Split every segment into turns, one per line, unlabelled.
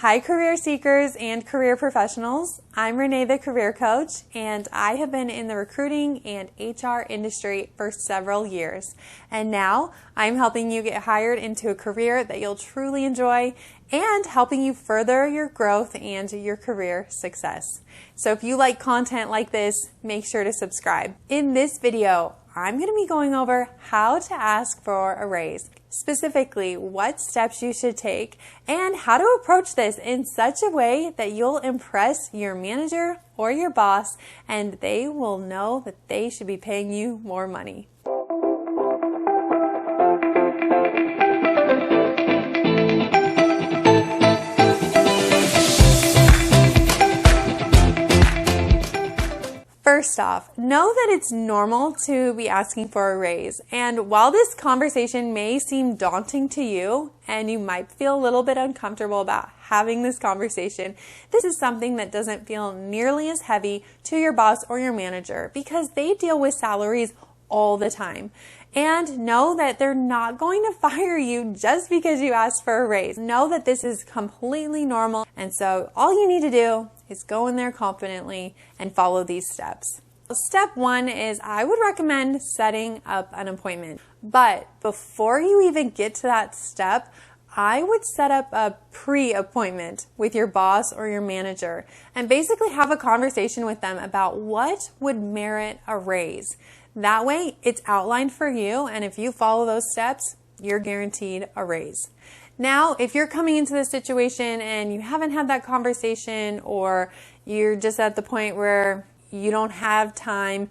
Hi career seekers and career professionals. I'm Renae the career coach, and I have been in the recruiting and HR industry for several years. And now I'm helping you get hired into a career that you'll truly enjoy and helping you further your growth and your career success. So if you like content like this, make sure to subscribe. In this video, I'm going to be going over how to ask for a raise, specifically what steps you should take and how to approach this in such a way that you'll impress your manager or your boss and they will know that they should be paying you more money. First off, know that it's normal to be asking for a raise. And while this conversation may seem daunting to you and you might feel a little bit uncomfortable about having this conversation, this is something that doesn't feel nearly as heavy to your boss or your manager because they deal with salaries all the time. And know that they're not going to fire you just because you asked for a raise. Know that this is completely normal. And so all you need to do is go in there confidently and follow these steps. Step one is I would recommend setting up an appointment. But before you even get to that step, I would set up a pre-appointment with your boss or your manager and basically have a conversation with them about what would merit a raise. That way, it's outlined for you, and if you follow those steps, you're guaranteed a raise. Now, if you're coming into this situation and you haven't had that conversation, or you're just at the point where you don't have time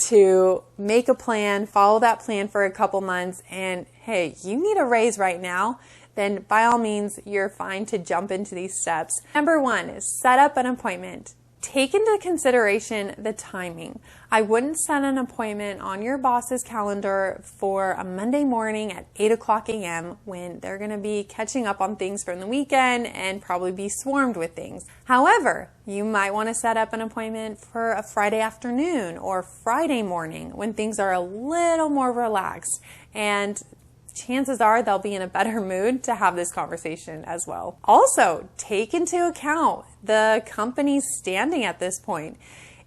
to make a plan, follow that plan for a couple months, and hey, you need a raise right now, then by all means, you're fine to jump into these steps. Number one is set up an appointment. Take into consideration the timing. I wouldn't set an appointment on your boss's calendar for a Monday morning at 8 o'clock a.m. when they're going to be catching up on things from the weekend and probably be swarmed with things. However, you might want to set up an appointment for a Friday afternoon or Friday morning when things are a little more relaxed, and chances are they'll be in a better mood to have this conversation as well. Also, take into account the company's standing at this point.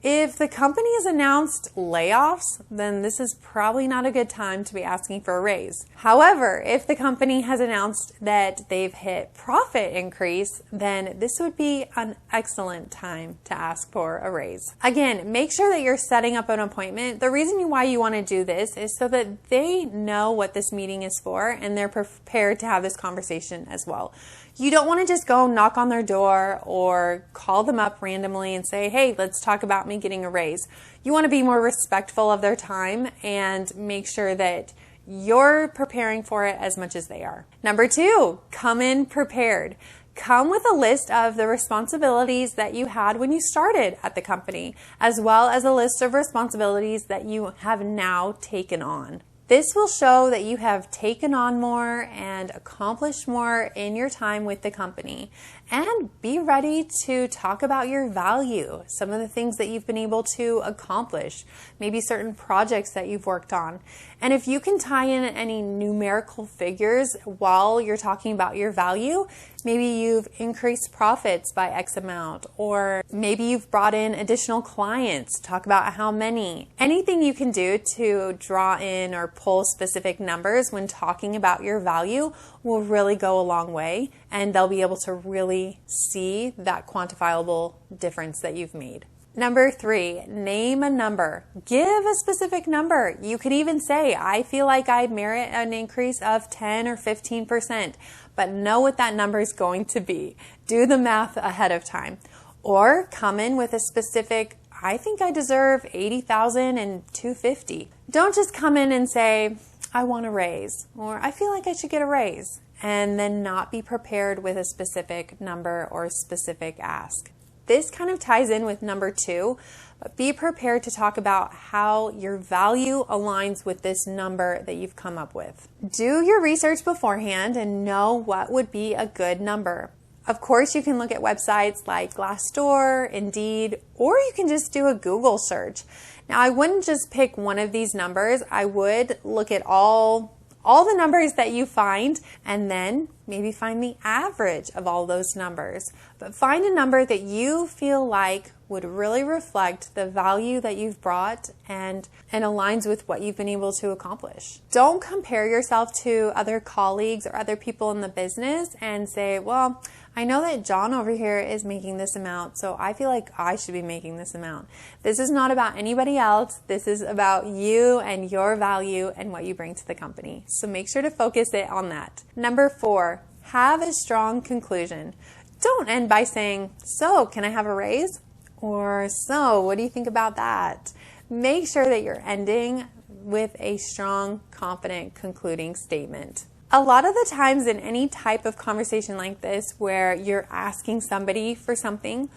If the company has announced layoffs, then this is probably not a good time to be asking for a raise. However, if the company has announced that they've hit profit increase, then this would be an excellent time to ask for a raise. Again, make sure that you're setting up an appointment. The reason why you want to do this is so that they know what this meeting is for and they're prepared to have this conversation as well. You don't want to just go knock on their door or call them up randomly and say, hey, let's talk about me getting a raise. You want to be more respectful of their time and make sure that you're preparing for it as much as they are. Number two, come in prepared. Come with a list of the responsibilities that you had when you started at the company, as well as a list of responsibilities that you have now taken on. This will show that you have taken on more and accomplished more in your time with the company. And be ready to talk about your value, some of the things that you've been able to accomplish, maybe certain projects that you've worked on. And if you can tie in any numerical figures while you're talking about your value, maybe you've increased profits by X amount, or maybe you've brought in additional clients, talk about how many. Anything you can do to draw in or pull specific numbers when talking about your value will really go a long way, and they'll be able to really see that quantifiable difference that you've made. Number three, name a number. Give a specific number. You could even say, I feel like I merit an increase of 10 or 15%, but know what that number is going to be. Do the math ahead of time. Or come in with a specific, I think I deserve $80,000 and $250. Don't just come in and say, I want a raise, or I feel like I should get a raise, and then not be prepared with a specific number or a specific ask. This kind of ties in with number two, but be prepared to talk about how your value aligns with this number that you've come up with. Do your research beforehand and know what would be a good number. Of course, you can look at websites like Glassdoor, Indeed, or you can just do a Google search. Now, I wouldn't just pick one of these numbers. I would look at all the numbers that you find and then Maybe find the average of all those numbers, but find a number that you feel like would really reflect the value that you've brought and aligns with what you've been able to accomplish. Don't compare yourself to other colleagues or other people in the business and say, well, I know that John over here is making this amount, so I feel like I should be making this amount. This is not about anybody else. This is about you and your value and what you bring to the company. So make sure to focus it on that. Number 4, have a strong conclusion. Don't end by saying, so can I have a raise? Or so what do you think about that? Make sure that you're ending with a strong, confident, concluding statement. A lot of the times in any type of conversation like this where you're asking somebody for something,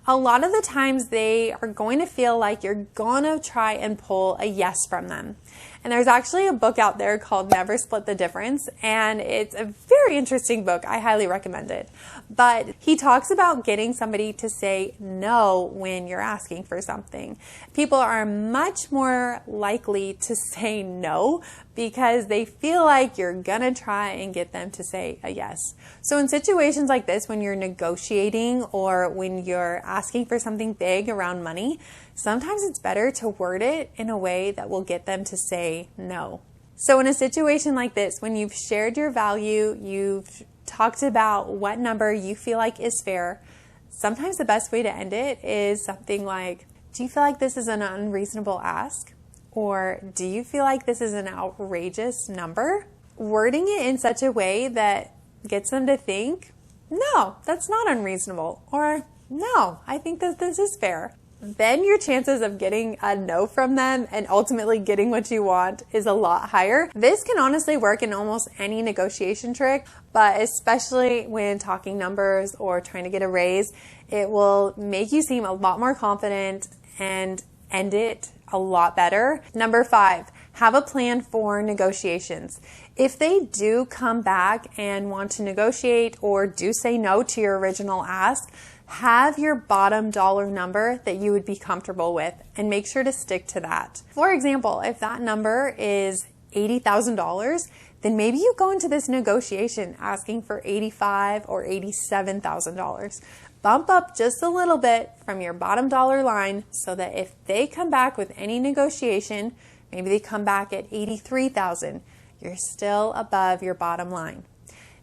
a lot of the times they are going to feel like you're going to try and pull a yes from them. And there's actually a book out there called Never Split the Difference, and it's a very interesting book. I highly recommend it. But he talks about getting somebody to say no when you're asking for something. People are much more likely to say no because they feel like you're gonna try and get them to say a yes. So in situations like this, when you're negotiating or when you're asking for something big around money, sometimes it's better to word it in a way that will get them to say no. So in a situation like this, when you've shared your value, you've talked about what number you feel like is fair, sometimes the best way to end it is something like, do you feel like this is an unreasonable ask? Or do you feel like this is an outrageous number? Wording it in such a way that gets them to think, no, that's not unreasonable. Or no, I think that this is fair. Then your chances of getting a no from them and ultimately getting what you want is a lot higher. This can honestly work in almost any negotiation trick, but especially when talking numbers or trying to get a raise, it will make you seem a lot more confident and end it a lot better. Number 5, have a plan for negotiations. If they do come back and want to negotiate or do say no to your original ask, have your bottom dollar number that you would be comfortable with and make sure to stick to that. For example, if that number is $80,000, then maybe you go into this negotiation asking for $85,000 or $87,000. Bump up just a little bit from your bottom dollar line so that if they come back with any negotiation, maybe they come back at $83,000, you're still above your bottom line.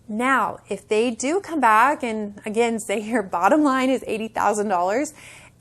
Now, if they do come back and again say your bottom line is $80,000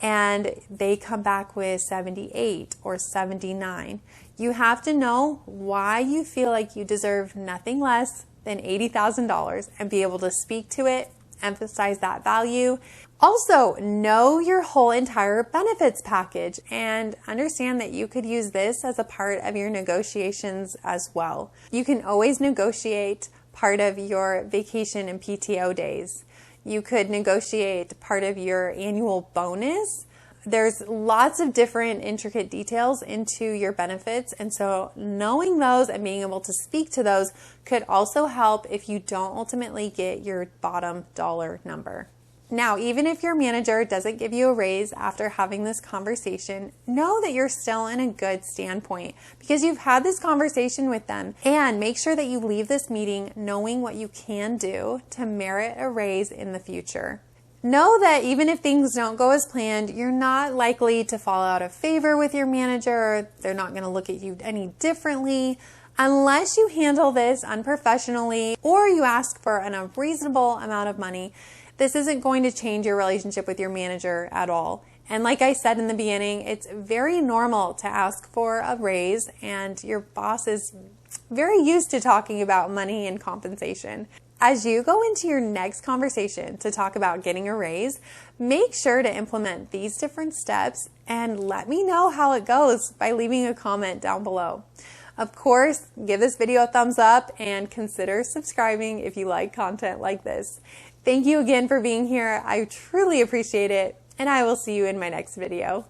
and they come back with 78 or 79, you have to know why you feel like you deserve nothing less than $80,000 and be able to speak to it, emphasize that value. Also, know your whole entire benefits package and understand that you could use this as a part of your negotiations as well. You can always negotiate part of your vacation and PTO days. You could negotiate part of your annual bonus. There's lots of different intricate details into your benefits, and so knowing those and being able to speak to those could also help if you don't ultimately get your bottom dollar number. Now, even if your manager doesn't give you a raise after having this conversation, know that you're still in a good standpoint because you've had this conversation with them, and make sure that you leave this meeting knowing what you can do to merit a raise in the future. Know that even if things don't go as planned, you're not likely to fall out of favor with your manager. They're not going to look at you any differently unless you handle this unprofessionally or you ask for an unreasonable amount of money. This isn't going to change your relationship with your manager at all. And like I said in the beginning, it's very normal to ask for a raise, and your boss is very used to talking about money and compensation. As you go into your next conversation to talk about getting a raise, make sure to implement these different steps and let me know how it goes by leaving a comment down below. Of course, give this video a thumbs up and consider subscribing if you like content like this. Thank you again for being here. I truly appreciate it, and I will see you in my next video.